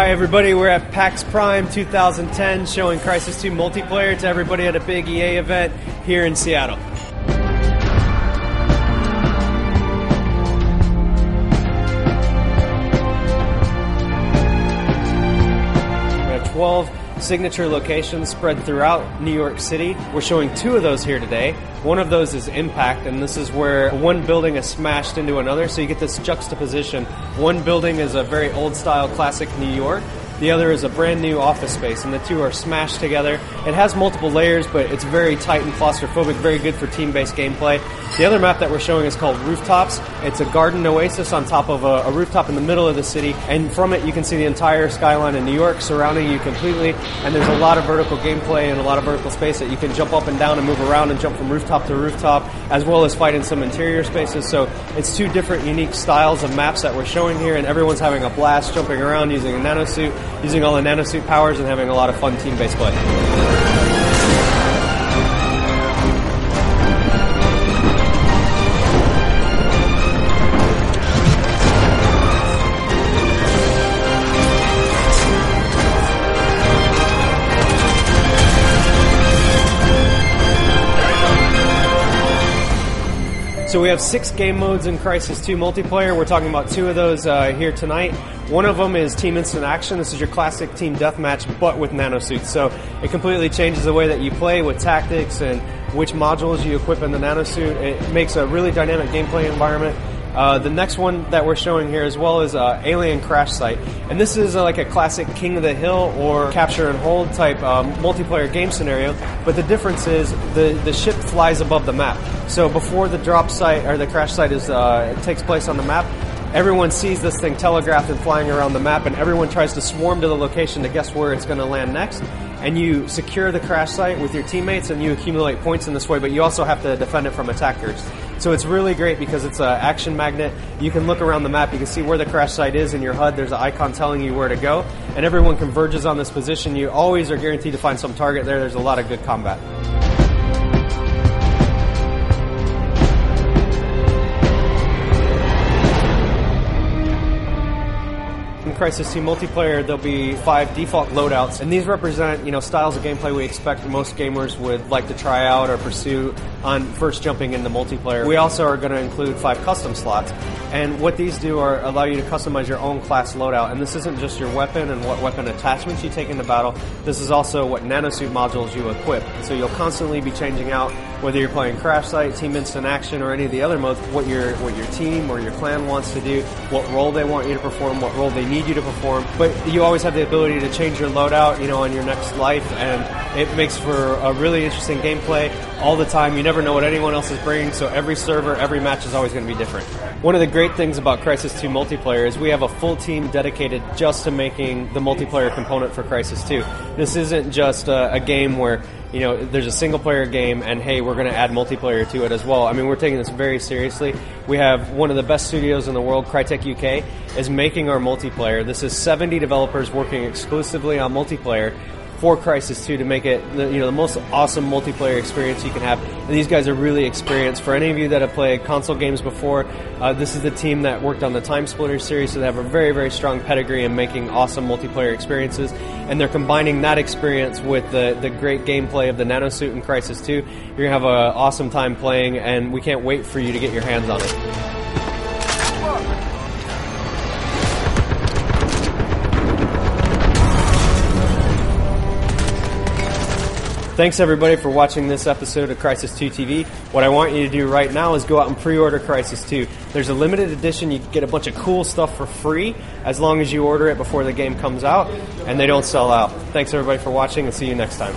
Hi everybody, we're at PAX Prime 2010 showing Crysis 2 multiplayer to everybody at a big EA event here in Seattle. We have 12 signature locations spread throughout New York City. We're showing 2 of those here today. One of those is Impact, and this is where one building is smashed into another, so you get this juxtaposition. One building is a very old-style classic New York. The other is a brand new office space, and the two are smashed together. It has multiple layers, but it's very tight and claustrophobic, very good for team-based gameplay. The other map that we're showing is called Rooftops. It's a garden oasis on top of a rooftop in the middle of the city, and from it you can see the entire skyline of New York surrounding you completely, and there's a lot of vertical gameplay and a lot of vertical space that you can jump up and down and move around and jump from rooftop to rooftop, as well as fight in some interior spaces. So it's 2 different unique styles of maps that we're showing here, and everyone's having a blast jumping around using a nanosuit, using all the nanosuit powers, and having a lot of fun team-based play. So we have 6 game modes in Crysis 2 multiplayer. We're talking about 2 of those here tonight. One of them is Team Instant Action. This is your classic team deathmatch, but with nanosuits. So it completely changes the way that you play with tactics and which modules you equip in the nanosuit. It makes a really dynamic gameplay environment. The next one that we're showing here as well is Alien Crash Site. And this is like a classic King of the Hill or Capture and Hold type multiplayer game scenario. But the difference is the ship flies above the map. So before the drop site or the crash site takes place on the map, everyone sees this thing telegraphed and flying around the map, and everyone tries to swarm to the location to guess where it's going to land next. And you secure the crash site with your teammates, and you accumulate points in this way, but you also have to defend it from attackers. So it's really great because it's an action magnet. You can look around the map, you can see where the crash site is in your HUD. There's an icon telling you where to go, and everyone converges on this position. You always are guaranteed to find some target there. There's a lot of good combat. In Crysis 2 multiplayer, there'll be 5 default loadouts, and these represent, styles of gameplay we expect most gamers would like to try out or pursue on first jumping into multiplayer. We also are going to include 5 custom slots, and what these do are allow you to customize your own class loadout. And this isn't just your weapon and what weapon attachments you take into battle. This is also what nanosuit modules you equip. So you'll constantly be changing out, whether you're playing Crash Site, Team Instant Action, or any of the other modes, what your team or your clan wants to do, what role they want you to perform, what role they need you to perform. But you always have the ability to change your loadout, on your next life, and it makes for a really interesting gameplay all the time. You never know what anyone else is bringing, so every server, every match is always going to be different. One of the great things about Crysis 2 multiplayer is we have a full team dedicated just to making the multiplayer component for Crysis 2. This isn't just a game where there's a single-player game, and hey, we're going to add multiplayer to it as well. I mean, we're taking this very seriously. We have one of the best studios in the world, Crytek UK, is making our multiplayer. This is 70 developers working exclusively on multiplayer for Crysis 2 to make it the most awesome multiplayer experience you can have. And these guys are really experienced. For any of you that have played console games before, this is the team that worked on the Time Splitter series, so they have a very, very strong pedigree in making awesome multiplayer experiences. And they're combining that experience with the great gameplay of the nanosuit in Crysis 2. You're going to have an awesome time playing, and we can't wait for you to get your hands on it. Thanks everybody for watching this episode of Crysis 2 TV. What I want you to do right now is go out and pre-order Crysis 2. There's a limited edition. You can get a bunch of cool stuff for free as long as you order it before the game comes out, and they don't sell out. Thanks everybody for watching, and see you next time.